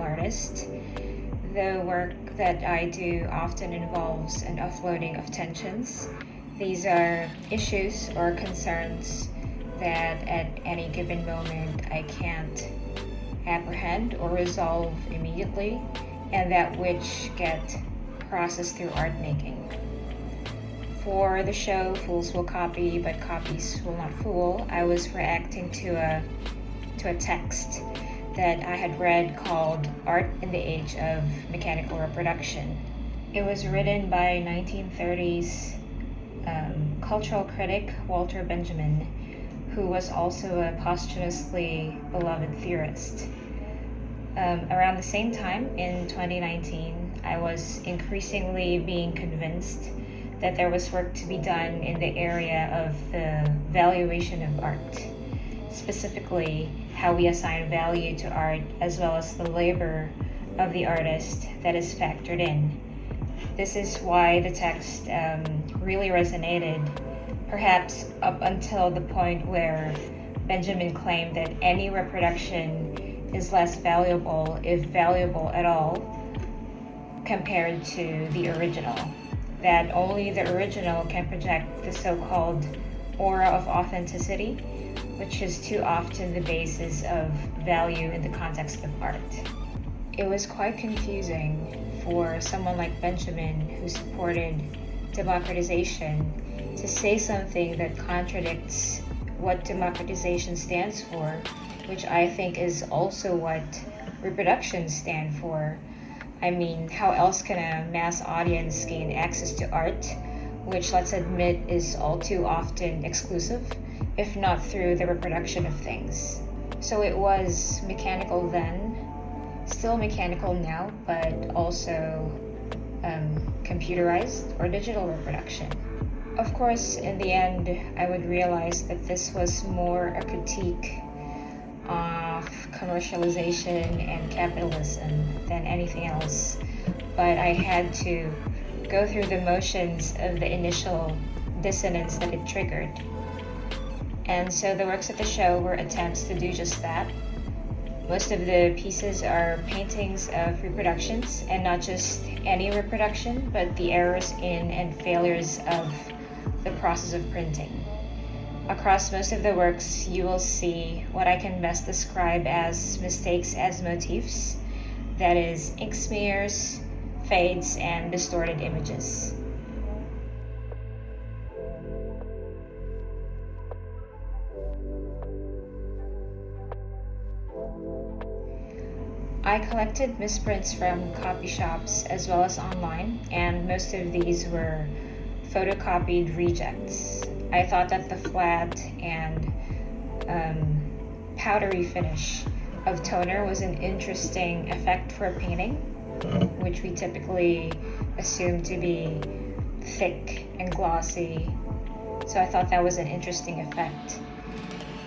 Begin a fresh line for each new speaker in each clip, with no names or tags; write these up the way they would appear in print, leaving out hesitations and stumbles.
artist. The work that I do often involves an offloading of tensions. These are issues or concerns that at any given moment I can't apprehend or resolve immediately, and that which get processed through art making. For the show Fools Will Copy but Copies Will Not Fool, I was reacting to a text that I had read called Art in the Age of Mechanical Reproduction. It was written by 1930s cultural critic Walter Benjamin, who was also a posthumously beloved theorist. Around the same time, in 2019, I was increasingly being convinced that there was work to be done in the area of the valuation of art, specifically how we assign value to art as well as the labor of the artist that is factored in. This is why the text really resonated, perhaps up until the point where Benjamin claimed that any reproduction is less valuable, if valuable at all, compared to the original. That only the original can project the so-called aura of authenticity, which is too often the basis of value in the context of art. It was quite confusing for someone like Benjamin, who supported democratization, to say something that contradicts what democratization stands for, which I think is also what reproduction stand for. I mean, how else can a mass audience gain access to art, which, let's admit, is all too often exclusive, if not through the reproduction of things? So it was mechanical then, still mechanical now, but also computerized or digital reproduction. Of course, in the end, I would realize that this was more a critique of commercialization and capitalism than anything else, but I had to go through the motions of the initial dissonance that it triggered. And so the works of the show were attempts to do just that. Most of the pieces are paintings of reproductions, and not just any reproduction, but the errors in and failures of the process of printing. Across most of the works, you will see what I can best describe as mistakes as motifs, that is, ink smears, fades, and distorted images. I collected misprints from copy shops as well as online, and most of these were photocopied rejects. I thought that the flat and powdery finish of toner was an interesting effect for a painting, which we typically assume to be thick and glossy. So I thought that was an interesting effect.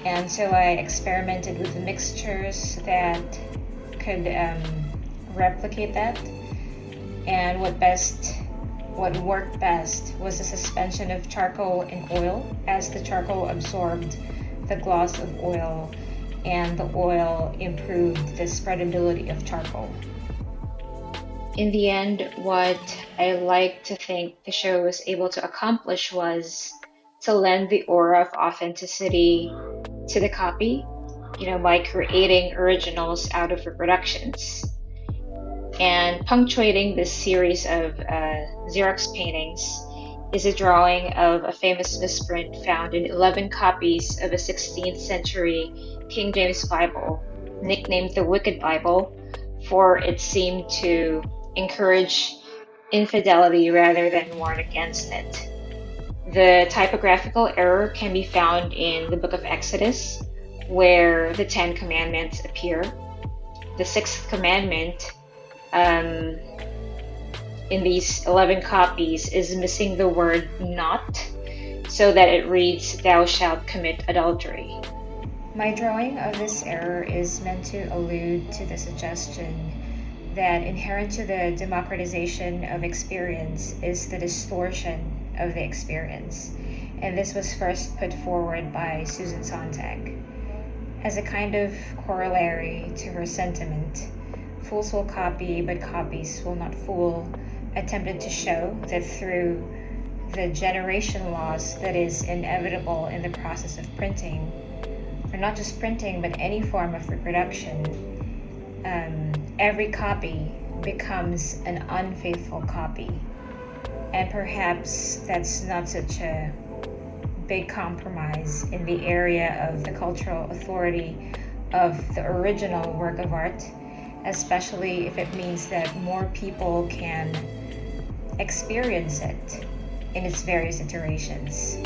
And so I experimented with mixtures that could replicate that. And what worked best was a suspension of charcoal and oil, as the charcoal absorbed the gloss of oil and the oil improved the spreadability of charcoal. In the end, what I like to think the show was able to accomplish was to lend the aura of authenticity to the copy, by creating originals out of reproductions. And punctuating this series of Xerox paintings is a drawing of a famous misprint found in 11 copies of a 16th century King James Bible, nicknamed the Wicked Bible, for it seemed to encourage infidelity rather than warn against it. The typographical error can be found in the book of Exodus, where the 10 Commandments appear. The 6th commandment in these 11 copies is missing the word not, so that it reads, "Thou shalt commit adultery." My drawing of this error is meant to allude to the suggestion that inherent to the democratization of experience is the distortion of the experience, and this was first put forward by Susan Sontag as a kind of corollary to her sentiment fools will copy, but copies will not fool, attempted to show that through the generation loss that is inevitable in the process of printing, or not just printing, but any form of reproduction, every copy becomes an unfaithful copy. And perhaps that's not such a big compromise in the area of the cultural authority of the original work of art, especially if it means that more people can experience it in its various iterations.